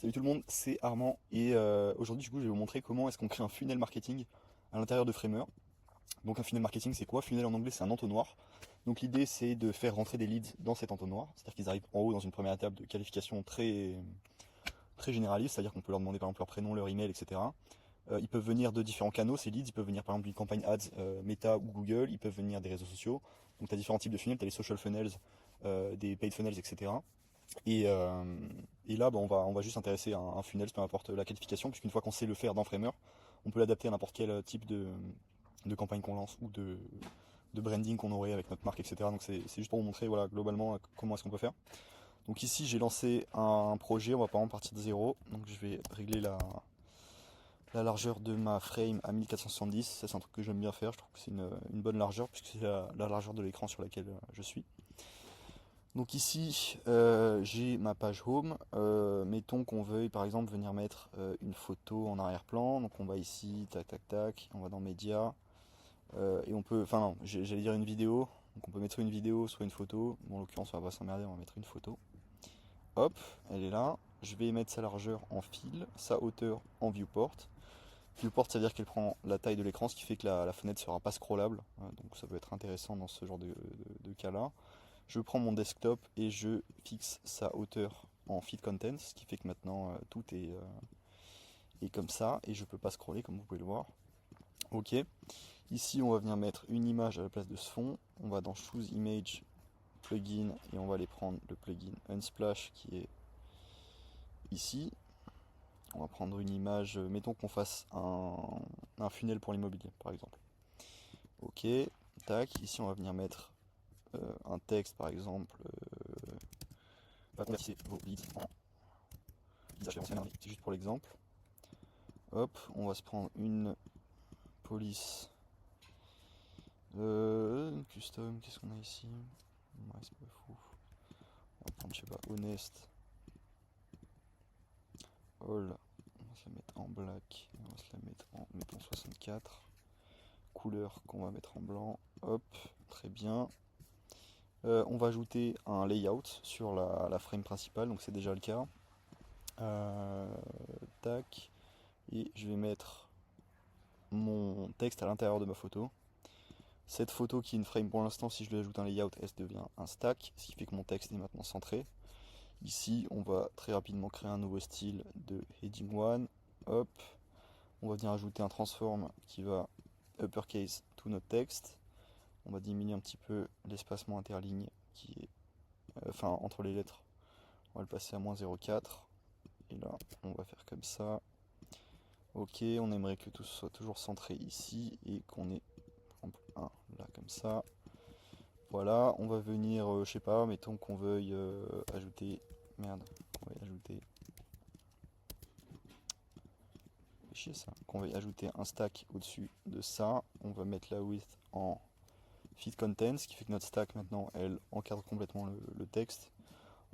Salut tout le monde, c'est Armand et aujourd'hui du coup je vais vous montrer comment est-ce qu'on crée un funnel marketing à l'intérieur de Framer. Donc un funnel marketing c'est quoi? Funnel en anglais c'est un entonnoir. Donc l'idée c'est de faire rentrer des leads dans cet entonnoir, c'est-à-dire qu'ils arrivent en haut dans une première étape de qualification très généraliste, c'est-à-dire qu'on peut leur demander par exemple leur prénom, leur email, etc. Ils peuvent venir de différents canaux, ces leads, ils peuvent venir par exemple d'une campagne ads Meta ou Google, ils peuvent venir des réseaux sociaux. Donc tu as différents types de funnels, tu as les social funnels, des paid funnels, etc. Et, euh, et là, bah, on va juste intéresser un funnel, peu importe la qualification, puisqu'une fois qu'on sait le faire dans Framer, on peut l'adapter à n'importe quel type de campagne qu'on lance ou de branding qu'on aurait avec notre marque, etc. Donc c'est juste pour vous montrer voilà, globalement comment est-ce qu'on peut faire. Donc ici, j'ai lancé un projet, on va par exemple partir de zéro. Donc je vais régler la largeur de ma frame à 1470. Ça, c'est un truc que j'aime bien faire. Je trouve que c'est une bonne largeur, puisque c'est la largeur de l'écran sur laquelle je suis. Donc ici, j'ai ma page home. Mettons qu'on veuille par exemple venir mettre une photo en arrière-plan. Donc on va ici, tac tac tac, on va dans médias. Et on peut, enfin non, j'allais dire une vidéo. Donc on peut mettre une vidéo, soit une photo. Bon, en l'occurrence, on va pas s'emmerder, on va mettre une photo. Hop, elle est là. Je vais mettre sa largeur en fil, sa hauteur en viewport. Viewport, ça veut dire qu'elle prend la taille de l'écran, ce qui fait que la fenêtre sera pas scrollable. Donc ça peut être intéressant dans ce genre de cas-là. Je prends mon desktop et je fixe sa hauteur en feed content, ce qui fait que maintenant tout est comme ça et je peux pas scroller comme vous pouvez le voir. Ok. Ici on va venir mettre une image à la place de ce fond. On va dans Choose Image Plugin et on va aller prendre le plugin Unsplash qui est ici. On va prendre une image, mettons qu'on fasse un funnel pour l'immobilier par exemple. Ok, tac, ici on va venir mettre un texte par exemple. Convertissez vos leads en c'est juste pour l'exemple. Hop, on va se prendre une police custom. Qu'est-ce qu'on a ici? Ouais, c'est pas fou. On va prendre, je sais pas, honest. All. On va se la mettre en black. On va se la mettre en, mettons, 64. Couleur qu'on va mettre en blanc. Hop, très bien. On va ajouter un layout sur la frame principale, donc c'est déjà le cas. Euh, tac. Et je vais mettre mon texte à l'intérieur de ma photo. Cette photo qui est une frame pour l'instant, si je lui ajoute un layout, elle devient un stack, ce qui fait que mon texte est maintenant centré. Ici, on va très rapidement créer un nouveau style de heading 1. Hop, on va venir ajouter un transform qui va uppercase tout notre texte. On va diminuer un petit peu l'espacement interligne qui est, enfin entre les lettres. On va le passer à moins 0,4. Et là, on va faire comme ça. Ok, on aimerait que tout soit toujours centré ici et qu'on ait un là comme ça. Voilà, on va venir, je sais pas, mettons qu'on veuille ajouter, merde, qu'on veuille ajouter, fais chier ça, qu'on veuille ajouter un stack au-dessus de ça. On va mettre la width en feed content, ce qui fait que notre stack maintenant, elle encadre complètement le texte.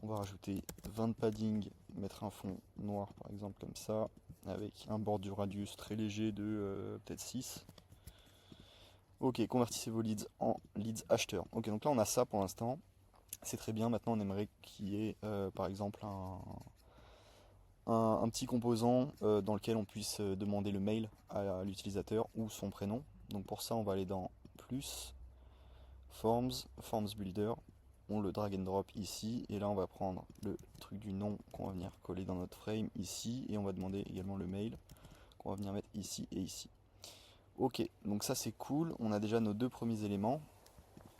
On va rajouter 20 de padding, mettre un fond noir par exemple comme ça, avec un bord du radius très léger de peut-être 6. Ok, convertissez vos leads en leads acheteurs. Ok, donc là on a ça pour l'instant. C'est très bien. Maintenant on aimerait qu'il y ait par exemple un petit composant dans lequel on puisse demander le mail à l'utilisateur ou son prénom. Donc pour ça on va aller dans plus, Forms, Forms Builder. On le drag and drop ici et là on va prendre le truc du nom qu'on va venir coller dans notre frame ici et on va demander également le mail qu'on va venir mettre ici et ici. Ok, donc ça c'est cool, on a déjà nos deux premiers éléments.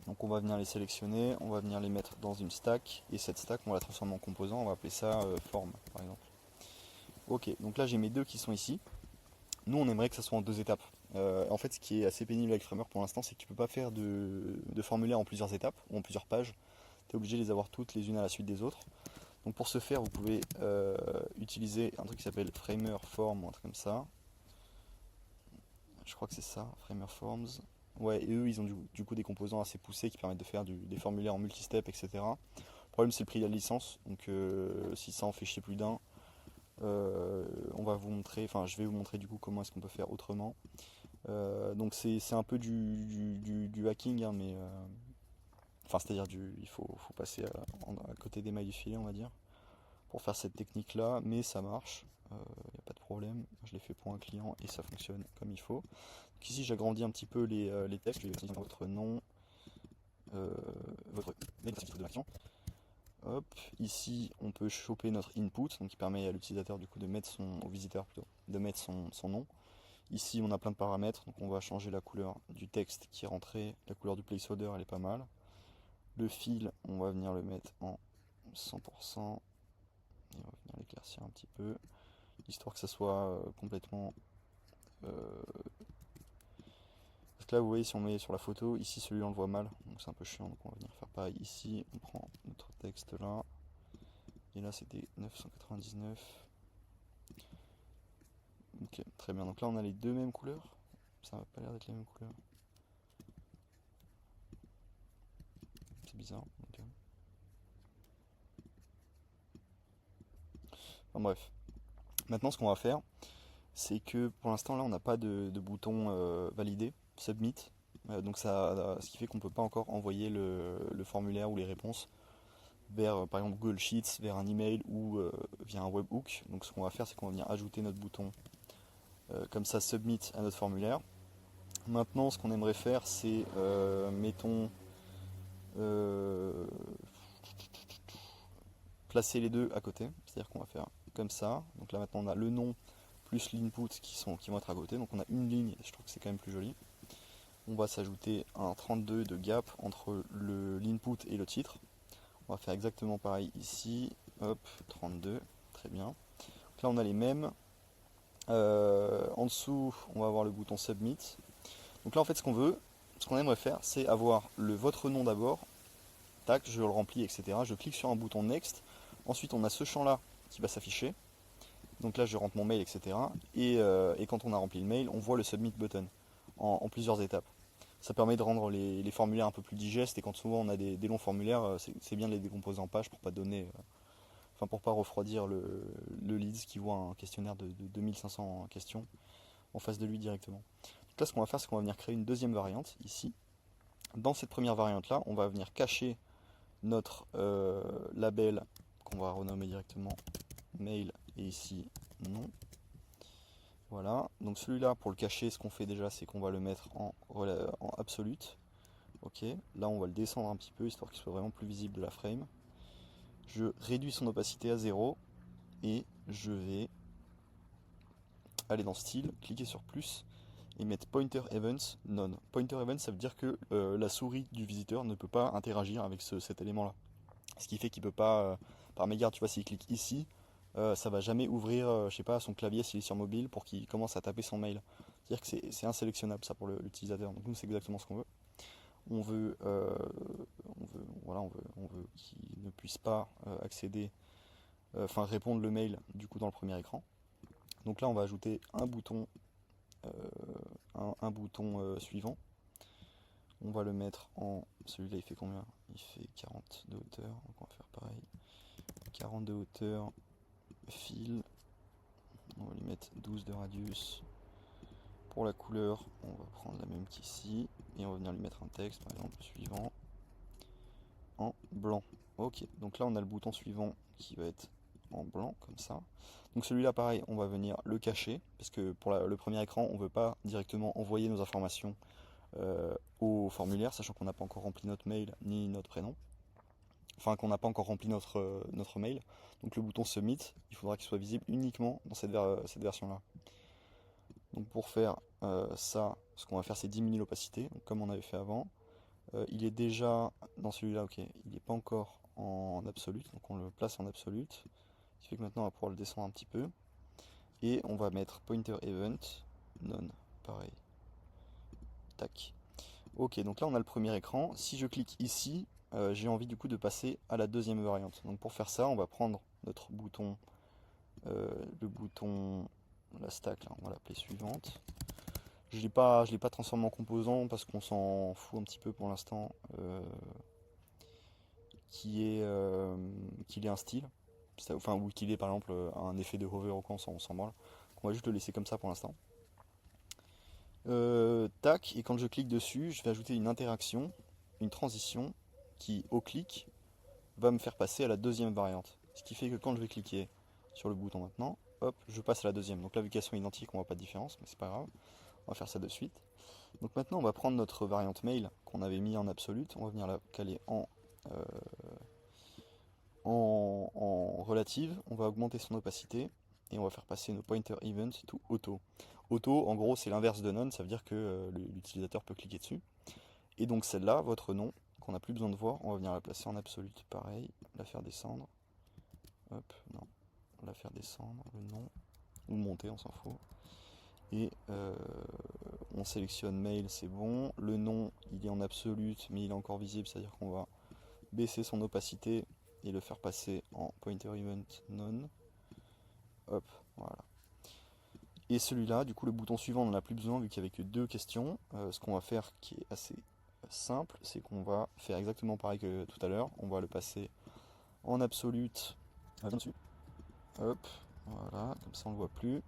Donc on va venir les sélectionner, on va venir les mettre dans une stack et cette stack on va la transformer en composant, on va appeler ça form par exemple. Ok, donc là j'ai mes deux qui sont ici. Nous on aimerait que ça soit en deux étapes. En fait ce qui est assez pénible avec Framer pour l'instant c'est que tu peux pas faire de formulaire en plusieurs étapes ou en plusieurs pages. Tu es obligé de les avoir toutes les unes à la suite des autres. Donc pour ce faire vous pouvez utiliser un truc qui s'appelle Framer Form ou un truc comme ça. Je crois que c'est ça, Framer Forms. Ouais, et eux, ils ont du coup des composants assez poussés qui permettent de faire des formulaires en multistep, etc. Le problème, c'est le prix de la licence. Donc, si ça en fait chier plus d'un, on va vous montrer, enfin, je vais vous montrer du coup comment est-ce qu'on peut faire autrement. Donc, c'est un peu du hacking, hein, mais enfin, c'est-à-dire il faut passer à côté des mailles du filet, on va dire, pour faire cette technique là, mais ça marche, il n'y a pas de problème. Je l'ai fait pour un client et ça fonctionne comme il faut. Donc ici j'agrandis un petit peu les textes, je vais mettre votre nom, votre de l'action. Hop, ici on peut choper notre input, donc qui permet à l'utilisateur du coup de mettre au visiteur plutôt, de mettre son nom. Ici on a plein de paramètres, donc on va changer la couleur du texte qui est rentré, la couleur du placeholder elle est pas mal. Le fil, on va venir le mettre en 100%, et on va venir l'éclaircir un petit peu, histoire que ça soit complètement... Parce que là vous voyez, si on met sur la photo, ici celui-là on le voit mal, donc c'est un peu chiant, donc on va venir faire pareil ici, on prend notre texte là, et là c'était 999. Ok, très bien, donc là on a les deux mêmes couleurs, ça n'a pas l'air d'être les mêmes couleurs. C'est bizarre. Okay. Enfin, bref. Maintenant, ce qu'on va faire, c'est que pour l'instant, là, on n'a pas de bouton validé, submit. Donc, ce qui fait qu'on ne peut pas encore envoyer le formulaire ou les réponses vers, par exemple, Google Sheets, vers un email ou via un webhook. Donc, ce qu'on va faire, c'est qu'on va venir ajouter notre bouton comme ça, submit à notre formulaire. Maintenant, ce qu'on aimerait faire, c'est, mettons, placer les deux à côté, c'est-à-dire qu'on va faire comme ça. Donc là maintenant on a le nom plus l'input qui vont être à côté, donc on a une ligne, je trouve que c'est quand même plus joli. On va s'ajouter un 32 de gap entre l'input et le titre. On va faire exactement pareil ici, hop, 32, très bien. Donc là on a les mêmes. En dessous on va avoir le bouton submit. Donc là en fait ce qu'on aimerait faire, c'est avoir votre nom d'abord, tac, je le remplis, etc. Je clique sur un bouton next. Ensuite, on a ce champ-là qui va s'afficher. Donc là, je rentre mon mail, etc. Et quand on a rempli le mail, on voit le submit button en plusieurs étapes. Ça permet de rendre les formulaires un peu plus digestes. Et quand souvent on a des longs formulaires, c'est bien de les décomposer en pages pour pas donner, pour pas refroidir le leads qui voit un questionnaire de 2500 questions en face de lui directement. Donc là, ce qu'on va faire, c'est qu'on va venir créer une deuxième variante ici. Dans cette première variante-là, on va venir cacher notre label qu'on va renommer directement mail et ici non. Voilà, donc celui-là pour le cacher, ce qu'on fait déjà, c'est qu'on va le mettre en absolute. Ok, là on va le descendre un petit peu histoire qu'il soit vraiment plus visible de la frame. Je réduis son opacité à 0 et je vais aller dans style, cliquer sur plus et mettre pointer events none. Pointer events, ça veut dire que la souris du visiteur ne peut pas interagir avec cet élément là. Ce qui fait qu'il peut pas, par mégarde, tu vois, s'il clique ici, ça va jamais ouvrir, je sais pas, son clavier s'il est sur mobile pour qu'il commence à taper son mail. C'est-à-dire que c'est insélectionnable ça pour l'utilisateur. Donc nous c'est exactement ce qu'on veut. Voilà, on veut qu'il ne puisse pas accéder, répondre le mail du coup dans le premier écran. Donc là on va ajouter un bouton, suivant. On va le mettre en... Celui-là il fait combien? Il fait 40 de hauteur, donc on va faire pareil. 40 de hauteur, fil, on va lui mettre 12 de radius. Pour la couleur, on va prendre la même qu'ici, et on va venir lui mettre un texte, par exemple suivant, en blanc. Ok, donc là on a le bouton suivant qui va être en blanc, comme ça. Donc celui-là pareil, on va venir le cacher, parce que pour le premier écran, on ne veut pas directement envoyer nos informations au formulaire, sachant qu'on n'a pas encore rempli notre mail ni notre prénom. Enfin, qu'on n'a pas encore rempli notre mail. Donc le bouton submit, il faudra qu'il soit visible uniquement dans cette version-là. Donc pour faire ça, ce qu'on va faire, c'est diminuer l'opacité, comme on avait fait avant. Il est déjà dans celui-là, ok, il n'est pas encore en absolute, donc on le place en absolute. Ce qui fait que maintenant on va pouvoir le descendre un petit peu. Et on va mettre pointer event, none, pareil. Tac. Ok, donc là on a le premier écran. Si je clique ici, j'ai envie du coup de passer à la deuxième variante. Donc pour faire ça, on va prendre notre bouton, le bouton, la stack, là, on va l'appeler suivante. Je l'ai pas transformé en composant parce qu'on s'en fout un petit peu pour l'instant, qu'il ait un style, ou qu'il ait par exemple un effet de hover ou quoi, on s'en branle. On va juste le laisser comme ça pour l'instant. Tac, et quand je clique dessus, je vais ajouter une interaction, une transition qui, au clic, va me faire passer à la deuxième variante. Ce qui fait que quand je vais cliquer sur le bouton maintenant, hop, je passe à la deuxième. Donc là, vu qu'elles sont identiques, on voit pas de différence, mais c'est pas grave. On va faire ça de suite. Donc maintenant, on va prendre notre variante mail qu'on avait mis en absolute. On va venir la caler euh, en relative. On va augmenter son opacité et on va faire passer nos pointer event to auto. Auto, en gros, c'est l'inverse de none. Ça veut dire que l'utilisateur peut cliquer dessus. Et donc celle-là, votre nom, qu'on n'a plus besoin de voir, on va venir la placer en absolute. Pareil, la faire descendre. Hop, non. La faire descendre, le nom. Ou monter, on s'en fout. Et on sélectionne mail, c'est bon. Le nom, il est en absolute, mais il est encore visible, c'est-à-dire qu'on va baisser son opacité et le faire passer en pointer event none. Hop, voilà. Et celui-là, du coup, le bouton suivant, on n'en a plus besoin vu qu'il n'y avait que deux questions. Ce qu'on va faire, qui est assez simple, c'est qu'on va faire exactement pareil que tout à l'heure. On va le passer en absolute. Dessus. Hop, voilà, comme ça on ne le voit plus.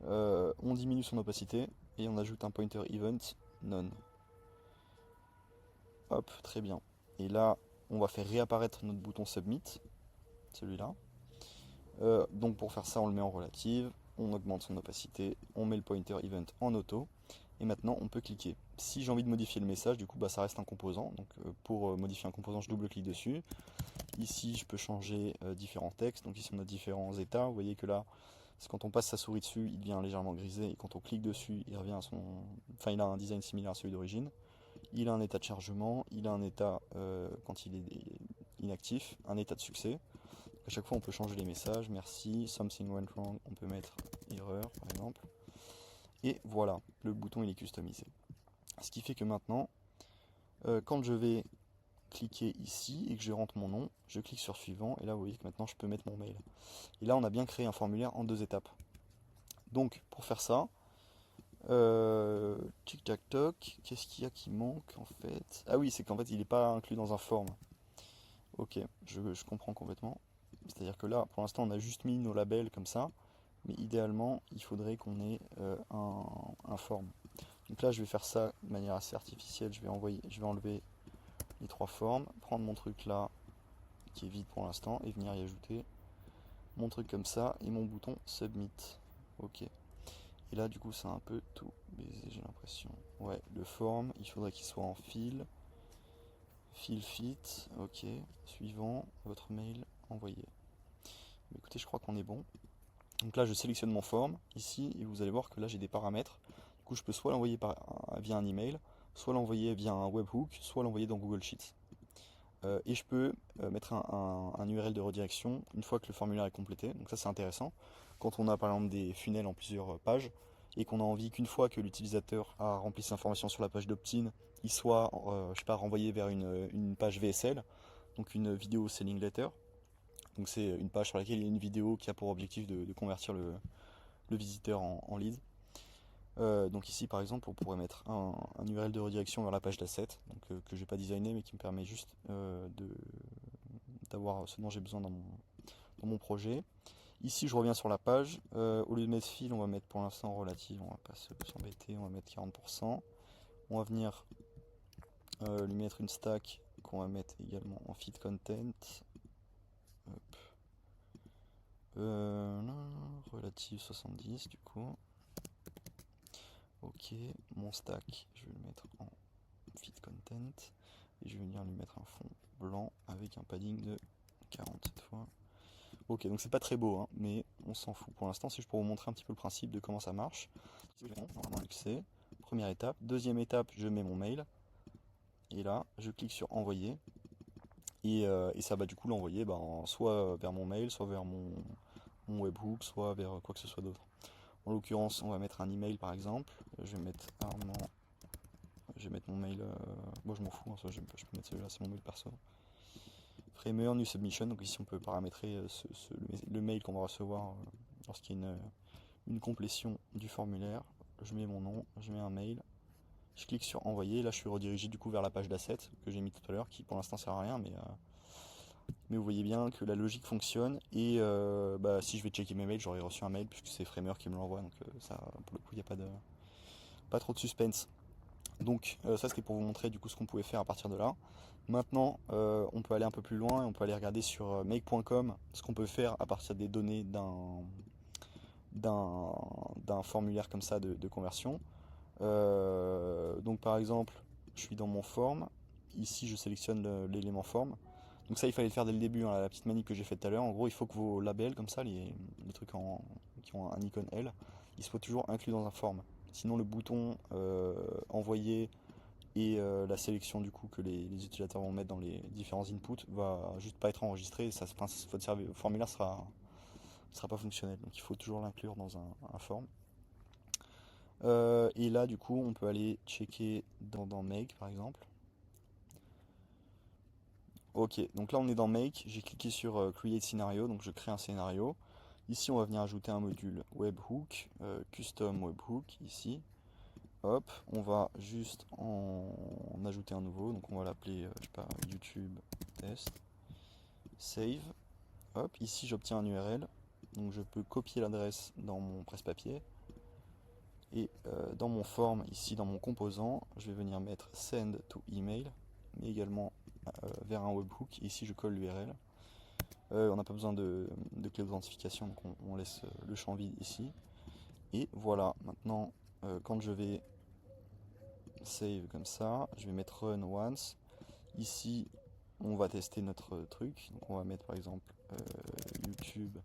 On diminue son opacité et on ajoute un pointer event none. Hop, très bien. Et là, on va faire réapparaître notre bouton submit, celui-là. Donc pour faire ça, on le met en relative, on augmente son opacité, on met le pointer event en auto, et maintenant on peut cliquer. Si j'ai envie de modifier le message, du coup bah, ça reste un composant. Donc pour modifier un composant, je double-clique dessus. Ici, je peux changer différents textes. Donc ici, on a différents états. Vous voyez que là, quand on passe sa souris dessus, il devient légèrement grisé, et quand on clique dessus, il revient à son. Enfin, il a un design similaire à celui d'origine. Il a un état de chargement, il a un état quand il est inactif, un état de succès. À chaque fois, on peut changer les messages. Merci, something went wrong. On peut mettre erreur, par exemple. Et voilà, le bouton il est customisé. Ce qui fait que maintenant, quand je vais cliquer ici et que je rentre mon nom, je clique sur suivant. Et là, vous voyez que maintenant, je peux mettre mon mail. Et là, on a bien créé un formulaire en 2 étapes. Donc, pour faire ça, tic tac toc, qu'est-ce qu'il y a qui manque en fait? Ah oui, c'est qu'en fait, il n'est pas inclus dans un form. Ok, je comprends complètement. C'est-à-dire que là, pour l'instant, on a juste mis nos labels comme ça, mais idéalement, il faudrait qu'on ait un form. Donc là, je vais faire ça de manière assez artificielle. Je vais enlever les 3 formes, prendre mon truc là, qui est vide pour l'instant, et venir y ajouter mon truc comme ça, et mon bouton submit. Ok. Et là, du coup, c'est un peu tout baisé, j'ai l'impression. Ouais, le form, il faudrait qu'il soit en fil. Fill fit, ok. Suivant, votre mail envoyé. Écoutez, je crois qu'on est bon. Donc là, je sélectionne mon form ici et vous allez voir que là, j'ai des paramètres. Du coup, je peux soit l'envoyer via un email, soit l'envoyer via un webhook, soit l'envoyer dans Google Sheets. Et je peux mettre un URL de redirection une fois que le formulaire est complété. Donc ça, c'est intéressant. Quand on a par exemple des funnels en plusieurs pages et qu'on a envie qu'une fois que l'utilisateur a rempli ses informations sur la page d'opt-in, il soit je sais pas, renvoyé vers une page VSL, donc une vidéo selling letter. Donc c'est une page sur laquelle il y a une vidéo qui a pour objectif de convertir le visiteur en lead. Donc ici par exemple on pourrait mettre un URL de redirection vers la page d'asset, donc que j'ai pas designé mais qui me permet juste d'avoir ce dont j'ai besoin dans mon projet. Ici je reviens sur la page, au lieu de mettre fil on va mettre pour l'instant relative, on va pas s'embêter, on va mettre 40%. On va venir lui mettre une stack qu'on va mettre également en feed content. Hop. Relative 70 du coup. Ok, mon stack, je vais le mettre en feed content et je vais venir lui mettre un fond blanc avec un padding de 40 cette fois. Ok, donc c'est pas très beau, hein, mais on s'en fout pour l'instant. C'est juste pour vous montrer un petit peu le principe de comment ça marche. Normalement, c'est première étape. Deuxième étape, je mets mon mail et là, je clique sur envoyer et ça va du coup l'envoyer soit vers mon mail, soit vers mon webhook, soit vers quoi que ce soit d'autre. En l'occurrence, on va mettre un email par exemple. Je vais mettre Armand. Je vais mettre mon mail. Moi, je m'en fous. Je peux mettre celui-là, c'est mon mail perso. Framer, new submission. Donc ici, on peut paramétrer le mail qu'on va recevoir lorsqu'il y a une complétion du formulaire. Je mets mon nom, je mets un mail. Je clique sur envoyer. Là, je suis redirigé du coup vers la page d'asset que j'ai mis tout à l'heure, qui pour l'instant sert à rien, mais vous voyez bien que la logique fonctionne et si je vais checker mes mails, j'aurai reçu un mail puisque c'est Framer qui me l'envoie, donc ça pour le coup il n'y a pas trop de suspense. Donc ça c'était pour vous montrer du coup ce qu'on pouvait faire à partir de là. Maintenant on peut aller un peu plus loin et on peut aller regarder sur make.com ce qu'on peut faire à partir des données d'un formulaire comme ça de conversion. Donc par exemple, je suis dans mon form, ici je sélectionne l'élément form. Donc ça il fallait le faire dès le début, hein, la petite manip que j'ai faite tout à l'heure. En gros il faut que vos labels comme ça, les trucs qui ont un icône L, ils soient toujours inclus dans un form. Sinon le bouton envoyer et la sélection du coup que les utilisateurs vont mettre dans les différents inputs va juste pas être enregistré. Ça, votre formulaire sera pas fonctionnel. Donc il faut toujours l'inclure dans un form. Et là du coup on peut aller checker dans Make par exemple. Ok, donc là on est dans Make, j'ai cliqué sur Create Scenario, donc je crée un scénario. Ici on va venir ajouter un module Webhook, Custom Webhook ici. Hop, on va juste en ajouter un nouveau, donc on va l'appeler je sais pas, YouTube test. Save. Hop, ici j'obtiens un URL, donc je peux copier l'adresse dans mon presse-papier. Et dans mon form, ici dans mon composant, je vais venir mettre send to email, mais également vers un webhook. Ici je colle l'URL. On n'a pas besoin de clé d'authentification, donc on laisse le champ vide ici. Et voilà, maintenant quand je vais save comme ça, je vais mettre run once. Ici on va tester notre truc, donc on va mettre par exemple YouTube,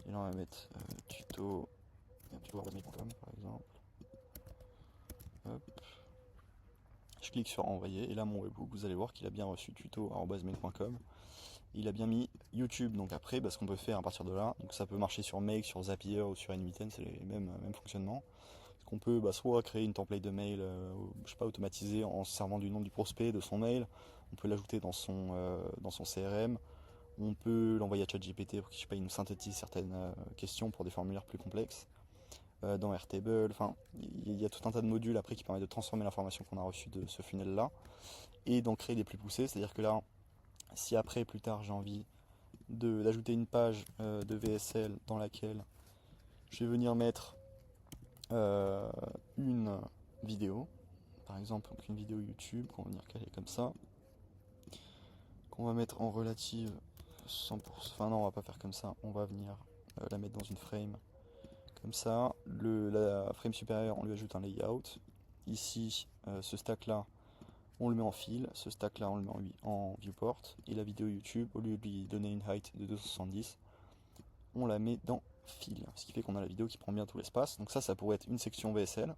et là on va mettre tuto, tuto.com par exemple. Hop. Je clique sur envoyer et là mon webhook, vous allez voir qu'il a bien reçu tuto@mail.com. Il a bien mis YouTube, donc après ce qu'on peut faire à partir de là, donc ça peut marcher sur Make, sur Zapier ou sur N8N, c'est les mêmes fonctionnements. Qu'on peut soit créer une template de mail, je sais pas, automatisée en se servant du nom du prospect, de son mail, on peut l'ajouter dans son CRM, on peut l'envoyer à ChatGPT pour qu'il nous synthétise certaines questions pour des formulaires plus complexes. Dans Airtable, enfin il y a tout un tas de modules après qui permettent de transformer l'information qu'on a reçue de ce funnel là et d'en créer des plus poussés, c'est-à-dire que là si après plus tard j'ai envie d'ajouter une page de VSL dans laquelle je vais venir mettre une vidéo, par exemple une vidéo YouTube qu'on va venir caler comme ça, qu'on va mettre en relative 100%, enfin non on va pas faire comme ça, on va venir la mettre dans une frame comme ça, la frame supérieure on lui ajoute un layout, ici ce stack là on le met en fil, ce stack là on le met en viewport, et la vidéo YouTube au lieu de lui donner une height de 270 on la met dans fil, ce qui fait qu'on a la vidéo qui prend bien tout l'espace. Donc ça pourrait être une section VSL.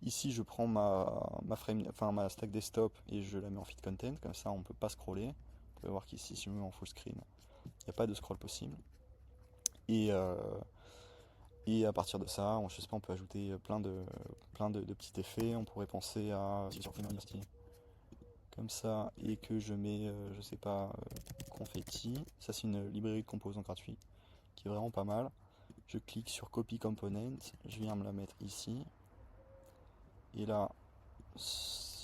Ici je prends ma stack desktop et je la mets en feed content, comme ça on peut pas scroller. Vous pouvez voir qu'ici si je me mets en full screen, il n'y a pas de scroll possible. Et à partir de ça, je sais pas, on peut ajouter plein de petits effets. On pourrait penser à comme ça, et que je mets, je sais pas, confetti. Ça c'est une librairie de composants gratuits qui est vraiment pas mal. Je clique sur copy component, je viens me la mettre ici. Et là,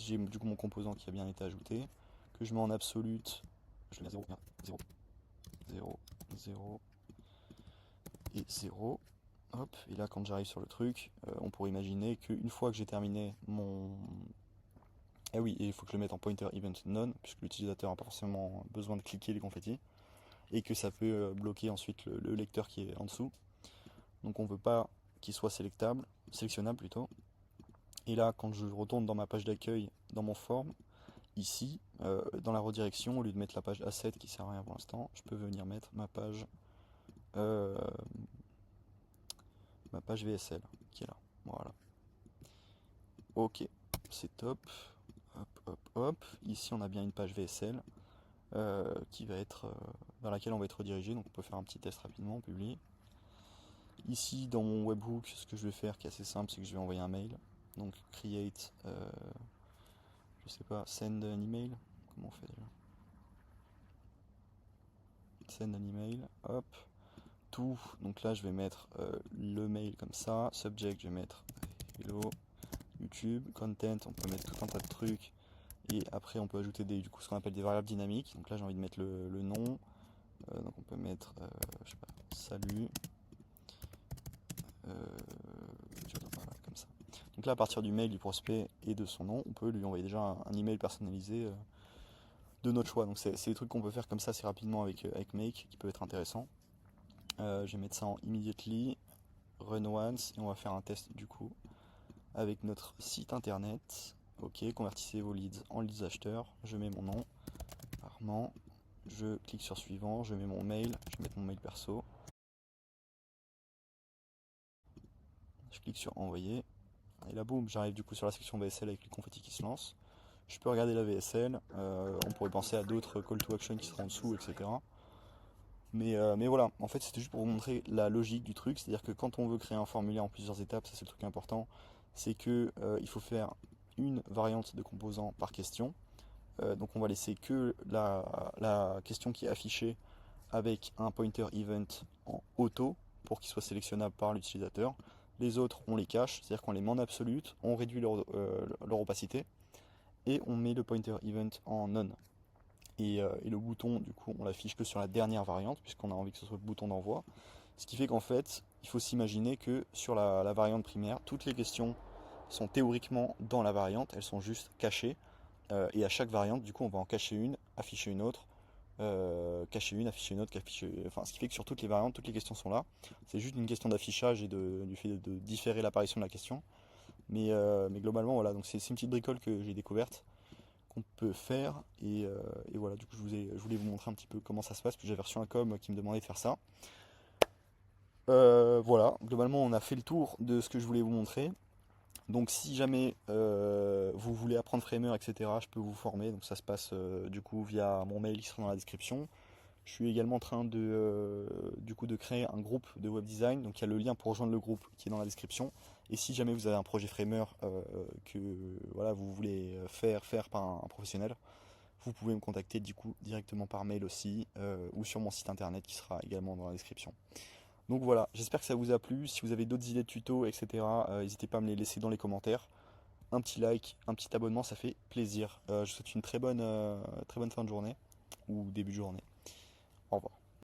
j'ai du coup mon composant qui a bien été ajouté, que je mets en absolute, je mets 0, 0, 0, 0 et 0. Hop, et là quand j'arrive sur le truc, on pourrait imaginer qu'une fois que j'ai terminé mon... Ah oui, et il faut que je le mette en pointer event none, puisque l'utilisateur n'a pas forcément besoin de cliquer les confettis, et que ça peut bloquer ensuite le lecteur qui est en dessous. Donc on veut pas qu'il soit sélectionnable plutôt. Et là, quand je retourne dans ma page d'accueil, dans mon form, ici, dans la redirection, au lieu de mettre la page asset qui sert à rien pour l'instant, je peux venir mettre ma page VSL qui est là. Voilà. Ok, c'est top. Hop, hop, hop. Ici, on a bien une page VSL qui va être vers laquelle on va être redirigé. Donc, on peut faire un petit test rapidement. On publie. Ici, dans mon webhook, ce que je vais faire, qui est assez simple, c'est que je vais envoyer un mail. Donc, create, je sais pas, send an email. Comment on fait déjà? Send an email, hop. Tout, donc là je vais mettre le mail comme ça, subject je vais mettre hello YouTube, content on peut mettre tout un tas de trucs, et après on peut ajouter du coup ce qu'on appelle des variables dynamiques. Donc là j'ai envie de mettre le nom, donc on peut mettre je sais pas, salut, comme ça. Donc là, à partir du mail du prospect et de son nom, on peut lui envoyer déjà un email personnalisé de notre choix. Donc c'est des trucs qu'on peut faire comme ça assez rapidement avec Make, qui peut être intéressant. Je vais mettre ça en immediately, run once, et on va faire un test du coup avec notre site internet. Ok, convertissez vos leads en leads acheteurs. Je mets mon nom, Armand. Je clique sur suivant, je mets mon mail, je vais mettre mon mail perso. Je clique sur envoyer. Et là, boum, j'arrive du coup sur la section VSL avec les confettis qui se lancent. Je peux regarder la VSL. On pourrait penser à d'autres call to action qui seront en dessous, etc. Mais voilà, en fait, c'était juste pour vous montrer la logique du truc. C'est-à-dire que quand on veut créer un formulaire en plusieurs étapes, ça c'est le truc important, c'est que il faut faire une variante de composants par question. Donc on va laisser que la question qui est affichée avec un pointer event en auto pour qu'il soit sélectionnable par l'utilisateur. Les autres, on les cache, c'est-à-dire qu'on les met en absolute, on réduit leur opacité et on met le pointer event en none. Et le bouton, du coup, on l'affiche que sur la dernière variante, puisqu'on a envie que ce soit le bouton d'envoi. Ce qui fait qu'en fait, il faut s'imaginer que sur la variante primaire, toutes les questions sont théoriquement dans la variante, elles sont juste cachées. Et à chaque variante, du coup, on va en cacher une, afficher une autre, cacher une, afficher une autre, enfin, ce qui fait que sur toutes les variantes, toutes les questions sont là. C'est juste une question d'affichage et du fait de différer l'apparition de la question. Mais globalement, voilà, donc c'est une petite bricole que j'ai découverte qu'on peut faire et voilà, du coup je voulais vous montrer un petit peu comment ça se passe, parce que j'avais reçu un com qui me demandait de faire ça. Voilà, globalement on a fait le tour de ce que je voulais vous montrer. Donc si jamais vous voulez apprendre Framer, etc., je peux vous former. Donc ça se passe du coup via mon mail qui sera dans la description. Je suis également en train du coup, de créer un groupe de web design. Donc il y a le lien pour rejoindre le groupe qui est dans la description. Et si jamais vous avez un projet Framer que voilà, vous voulez faire par un professionnel, vous pouvez me contacter du coup directement par mail aussi ou sur mon site internet qui sera également dans la description. Donc voilà, j'espère que ça vous a plu. Si vous avez d'autres idées de tutos, etc., n'hésitez pas à me les laisser dans les commentaires. Un petit like, un petit abonnement, ça fait plaisir. Je vous souhaite une très bonne fin de journée ou début de journée. Au revoir.